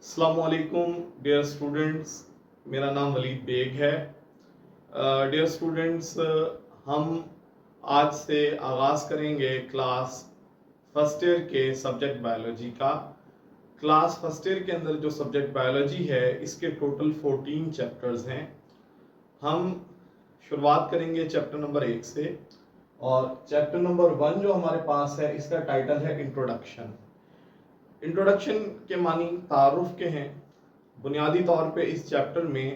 السلام علیکم dear students, میرا نام ولید بیگ ہے۔ ڈیئر اسٹوڈنٹس، ہم آج سے آغاز کریں گے کلاس فرسٹ ایئر کے سبجیکٹ بایولوجی کا۔ کلاس فرسٹ ایئر کے اندر جو سبجیکٹ بایولوجی ہے اس کے ٹوٹل 14 چیپٹرز ہیں۔ ہم شروعات کریں گے چیپٹر نمبر 1 سے، اور چیپٹر نمبر 1 جو ہمارے پاس ہے اس کا ٹائٹل ہے انٹروڈکشن۔ انٹروڈکشن کے معنی تعارف کے ہیں۔ بنیادی طور پہ اس چیپٹر میں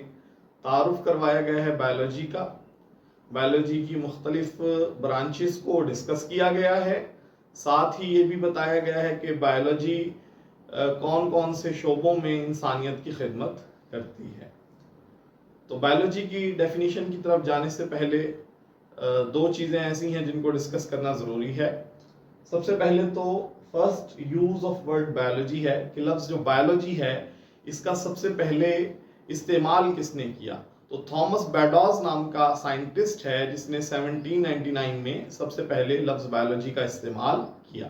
تعارف کروایا گیا ہے بایولوجی کا، بایولوجی کی مختلف برانچز کو ڈسکس کیا گیا ہے، ساتھ ہی یہ بھی بتایا گیا ہے کہ بایولوجی کون کون سے شعبوں میں انسانیت کی خدمت کرتی ہے۔ تو بایولوجی کی ڈیفینیشن کی طرف جانے سے پہلے دو چیزیں ایسی ہیں جن کو ڈسکس کرنا ضروری ہے۔ سب سے پہلے تو first use of word biology ہے کہ لفظ جو بایولوجی ہے اس کا سب سے پہلے استعمال کس نے کیا، تو تھامس بیڈوز نام کا سائنٹسٹ ہے جس نے 1799 میں سب سے پہلے لفظ بایولوجی کا استعمال کیا۔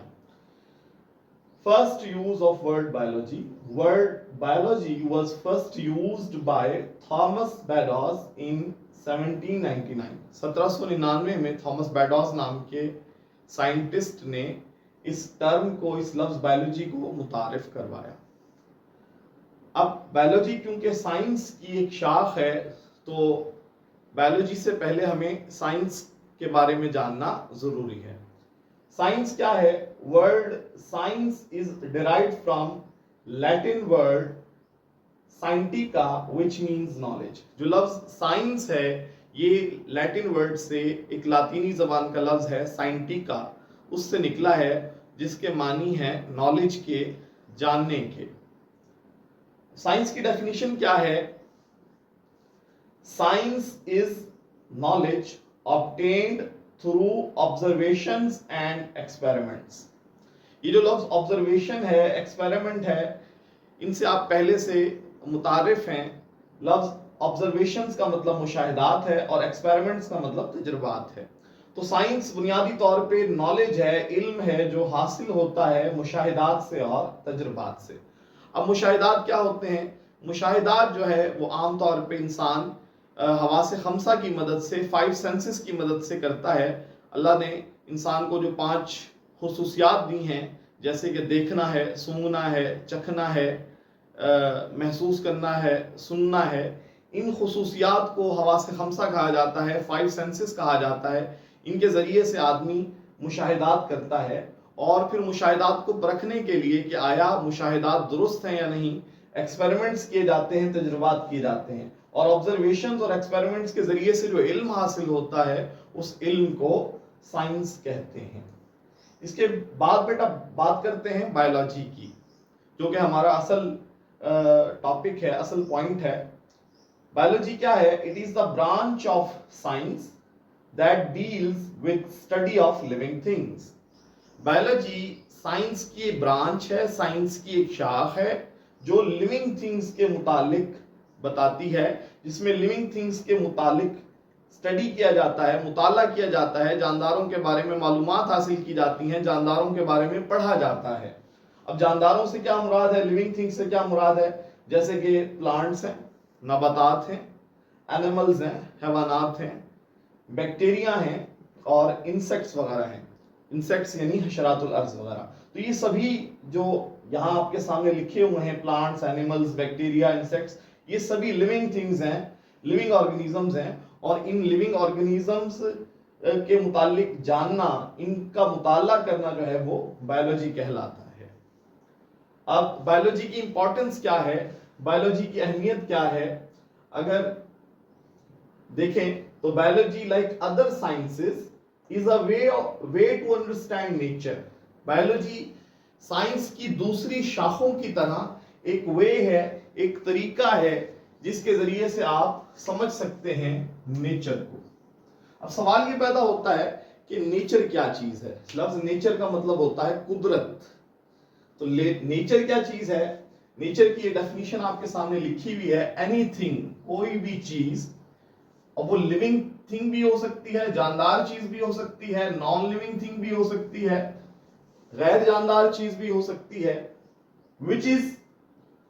First use of word biology, word biology was first used by Thomas Beddoes in 1799۔ 1799 میں تھامس بیڈوز نام کے سائنٹسٹ نے اس ٹرم کو، اس لفظ بایولوجی کو متعارف کروایا۔ اب بایولوجی کیونکہ سائنس کی ایک شاخ ہے تو بایولوجی سے پہلے ہمیں سائنس کے بارے میں جاننا ضروری ہے۔ سائنس کیا ہے؟ Word science is derived from Latin word scientia which means knowledge۔ جو لفظ سائنس ہے یہ لیٹن ورڈ سے ایک لاطینی زبان کا لفظ ہے سائنٹیکا، اس سے نکلا ہے جس کے معنی ہے نالج کے، جاننے کے۔ سائنس کی ڈیفینیشن کیا ہے؟ Science is knowledge obtained through observations and experiments۔ یہ جو لفظ observation ہے، experiment ہے، ان سے آپ پہلے سے متعارف ہیں۔ لفظ observations کا مطلب مشاہدات ہے اور experiments کا مطلب تجربات ہے۔ تو سائنس بنیادی طور پہ نالج ہے، علم ہے جو حاصل ہوتا ہے مشاہدات سے اور تجربات سے۔ اب مشاہدات کیا ہوتے ہیں؟ مشاہدات جو ہے وہ عام طور پہ انسان حواس خمسہ کی مدد سے، 5 سینسز کی مدد سے کرتا ہے۔ اللہ نے انسان کو جو 5 خصوصیات دی ہیں، جیسے کہ دیکھنا ہے، سونگھنا ہے، چکھنا ہے، محسوس کرنا ہے، سننا ہے، ان خصوصیات کو حواس خمسہ کہا جاتا ہے، 5 سینسز کہا جاتا ہے۔ ان کے ذریعے سے آدمی مشاہدات کرتا ہے، اور پھر مشاہدات کو پرکھنے کے لیے کہ آیا مشاہدات درست ہیں یا نہیں، ایکسپیریمنٹس کیے جاتے ہیں، تجربات کیے جاتے ہیں، اور آبزرویشنز اور ایکسپیریمنٹس کے ذریعے سے جو علم حاصل ہوتا ہے اس علم کو سائنس کہتے ہیں۔ اس کے بعد بیٹا بات کرتے ہیں بایولوجی کی، جو کہ ہمارا اصل ٹاپک ہے، اصل پوائنٹ ہے۔ بایولوجی کیا ہے؟ It is the branch of science that deals with study of living things۔ Biology science کی ایک برانچ ہے، سائنس کی ایک شاخ ہے جو لیونگ تھنگز کے متعلق بتاتی ہے، جس میں لیونگ تھنگز کے متعلق اسٹڈی کیا جاتا ہے، مطالعہ کیا جاتا ہے، جانداروں کے بارے میں معلومات حاصل کی جاتی ہیں، جانداروں کے بارے میں پڑھا جاتا ہے۔ اب جانداروں سے کیا مراد ہے، لیونگ تھنگز سے کیا مراد ہے؟ جیسے کہ پلانٹس ہیں، نباتات ہیں، اینیملز ہیں، حیوانات ہیں، بیکٹیریا ہیں، اور انسیکٹس وغیرہ ہیں۔ انسیکٹس یعنی حشرات الارض وغیرہ۔ تو یہ سبھی جو یہاں آپ کے سامنے لکھے ہوئے ہیں، پلانٹس، اینیملز، بیکٹیریا، انسیکٹس، یہ سبھی لیونگ تھنگز ہیں، لیونگ آرگنیزمز ہیں، اور ان لیونگ آرگنیزمز کے متعلق جاننا، ان کا مطالعہ کرنا جو ہے وہ بایولوجی کہلاتا ہے۔ اب بایولوجی کی امپورٹنس کیا ہے، بایولوجی کی اہمیت کیا ہے؟ اگر دیکھیں تو biology like other sciences is a way to understand nature. Biology science کی دوسری شاخوں کی طرح ایک وے ہے، ایک طریقہ ہے جس کے ذریعے سے آپ سمجھ سکتے ہیں نیچر کو۔ اب سوال یہ پیدا ہوتا ہے کہ نیچر کیا چیز ہے؟ لفظ نیچر کا مطلب ہوتا ہے قدرت۔ تو نیچر کیا چیز ہے؟ نیچر کی یہ ڈیفینیشن آپ کے سامنے لکھی ہوئی ہے، اینی تھنگ، کوئی بھی چیز، اور وہ لیونگ تھنگ بھی ہو سکتی ہے، جاندار چیز بھی ہو سکتی ہے، نان لیونگ تھنگ بھی ہو سکتی ہے، غیر جاندار چیز بھی ہو سکتی ہے، which is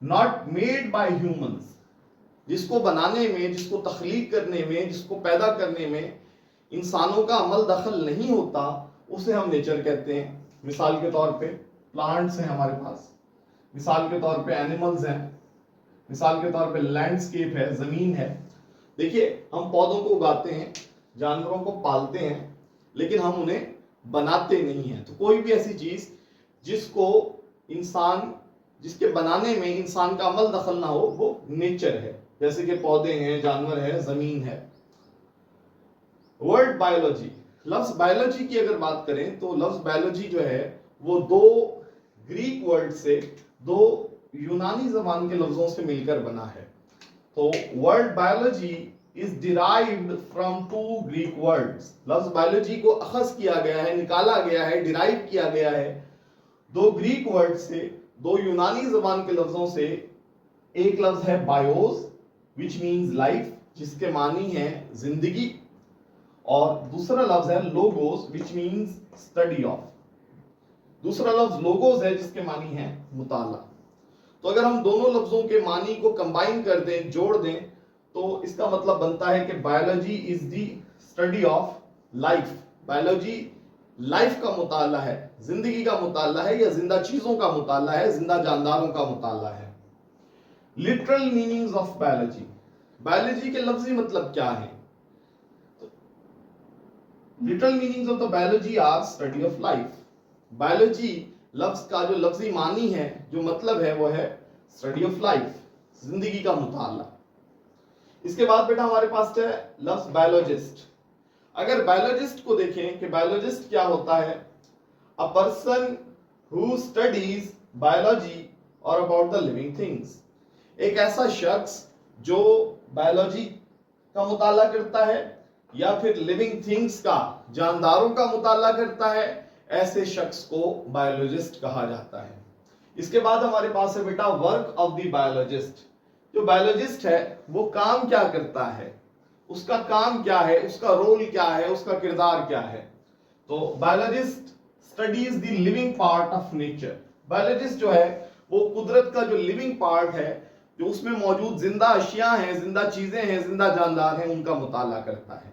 not made by humans. जिसको बनाने में, जिसको तख्लीक करने में, जिसको पैदा करने में इंसानों का अमल दखल नहीं होता, उसे हम नेचर कहते हैं. मिसाल के तौर पे प्लांट्स हैं हमारे पास, मिसाल के तौर पे एनिमल्स हैं, मिसाल के तौर पे लैंडस्केप है, जमीन है. देखिए, हम पौधों को उगाते हैं, जानवरों को पालते हैं, लेकिन हम उन्हें बनाते नहीं हैं. तो कोई भी ऐसी चीज जिसको इंसान, जिसके बनाने में इंसान का अमल दखल ना हो, वो नेचर है. जैसे कि पौधे हैं, जानवर है, जमीन है. वर्ड बायोलॉजी, लफ्ज बायोलॉजी की अगर बात करें तो लफ्ज बायोलॉजी जो है वो दो ग्रीक वर्ड से, दो यूनानी जबान के लफ्जों से मिलकर बना है. तो word biology is derived from two Greek words. लफ्ज बायोलॉजी को अखज किया गया है, निकाला गया है, डिराइव किया गया है दो ग्रीक वर्ड से, दो यूनानी जबान के लफ्जों से. एक लफ्ज है बायोस विच मीन्स लाइफ, जिसके मानी है जिंदगी, और दूसरा लफ्ज है logos which means study of. दूसरा लफ्ज लोगोस है जिसके मानी है मुताला. तो अगर हम दोनों लफ्जों के मानी को कंबाइन कर दें, जोड़ दें, तो इसका मतलब बनता है कि biology is the study of life. Biology life का मुताला है, जिंदगी का मुताला है, या जिंदा चीजों का मुताला है, जिंदा जानदारों का मुताला है. Literal meanings of biology, biology के लफ्जी मतलब क्या है? Literal meanings of the biology are study of life. Biology लफ्ज का जो लफ्जी मानी है, जो मतलब है, वो है स्टडी ऑफ लाइफ, जिंदगी का मुताला. इसके बाद बेटा हमारे पास है लफ्ज बायोलॉजिस्ट. अगर बायोलॉजिस्ट को देखें कि बायोलॉजिस्ट क्या होता है, a person who studies biology और अबाउट द लिविंग थिंग्स. एक ऐसा शख्स जो बायोलॉजी का मुताला करता है या फिर लिविंग थिंग्स का, जानदारों का मुताला करता है, ऐसे शख्स को बायोलॉजिस्ट कहा जाता है. इसके बाद हमारे पास है बेटा वर्क ऑफ द बायोलॉजिस्ट. जो बायोलॉजिस्ट है वो काम क्या करता है, उसका काम क्या है, उसका रोल क्या है, उसका किरदार क्या है. तो biologist studies the living part of nature. Biologist जो है वो कुदरत का जो लिविंग पार्ट है, जो उसमें मौजूद जिंदा अशिया हैं, जिंदा चीजें हैं, जिंदा जानदार हैं, उनका मुताला करता है.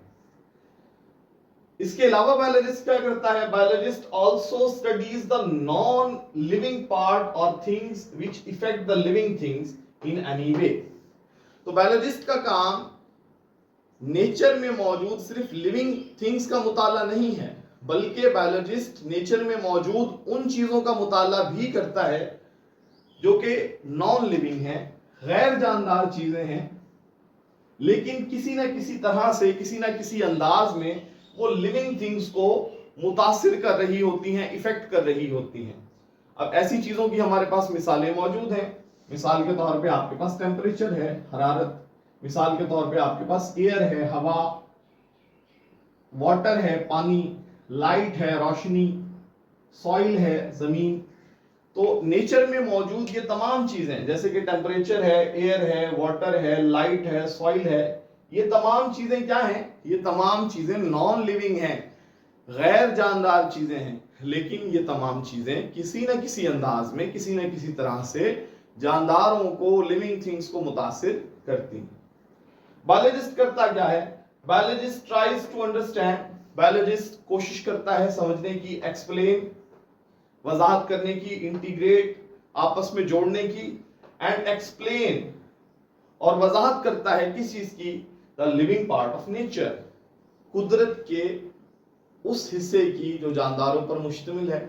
इसके अलावा बायोलॉजिस्ट क्या करता है? Biologist also studies the non living part और things which affect the living things in any way. तो बायोलॉजिस्ट का काम नेचर में मौजूद सिर्फ लिविंग थिंग्स का मुताला नहीं है, बल्कि बायोलॉजिस्ट नेचर में मौजूद उन चीजों का मुताला भी करता है जो कि नॉन लिविंग है, गैर जानदार चीजें हैं, लेकिन किसी न किसी तरह से, किसी न किसी अंदाज में वो लिविंग थिंग्स को मुतासिर कर रही होती हैं, इफेक्ट कर रही होती हैं. अब ऐसी चीजों की हमारे पास मिसालें मौजूद हैं. मिसाल के तौर पे आपके पास टेम्परेचर है, हरारत. मिसाल के तौर पे आपके पास एयर है, हवा, वाटर है, पानी, लाइट है, रोशनी, सॉइल है, जमीन. तो नेचर में मौजूद ये तमाम चीजें, जैसे कि टेम्परेचर है, एयर है, वाटर है, लाइट है, सॉइल है, ये तमाम चीजें क्या हैं? ये तमाम चीजें नॉन लिविंग हैं, गैर जानदार चीजें हैं, लेकिन ये तमाम चीजें किसी न किसी अंदाज में, किसी न किसी तरह से जानदारों को, लिविंग थिंग्स को मुतासिर करती हैं. बायोलॉजिस्ट करता क्या है? Biologist tries to understand. Biologist कोशिश करता है समझने की, एक्सप्लेन, वजाहत करने की, इंटीग्रेट, आपस में जोड़ने की, एंड एक्सप्लेन, और वजाहत करता है किस चीज की? The living part of nature, कुदरत के उस हिस्से की जो जानदारों पर मुश्तमिल है,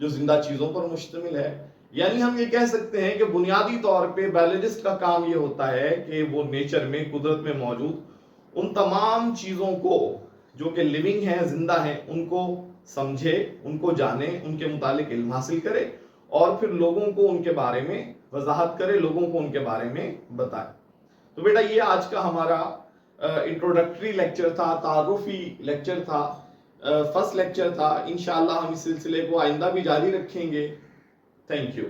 जो जिंदा चीजों पर मुश्तमिल है. यानी हम ये कह सकते हैं कि बुनियादी तौर पे बायोलॉजिस्ट का काम ये होता है कि वो नेचर में, कुदरत में मौजूद उन तमाम चीजों को जो कि लिविंग है, जिंदा है, उनको समझे, उनको जाने, उनके मुतालिक इल्म हासिल करे, और फिर लोगों को उनके बारे में वजाहत करे, लोगों को उनके बारे में बताए. तो बेटा ये आज का हमारा इंट्रोडक्टरी लेक्चर था, तारुफी लेक्चर था, फर्स्ट लेक्चर था. इंशाअल्लाह हम इस सिलसिले को आइंदा भी जारी रखेंगे. Thank you.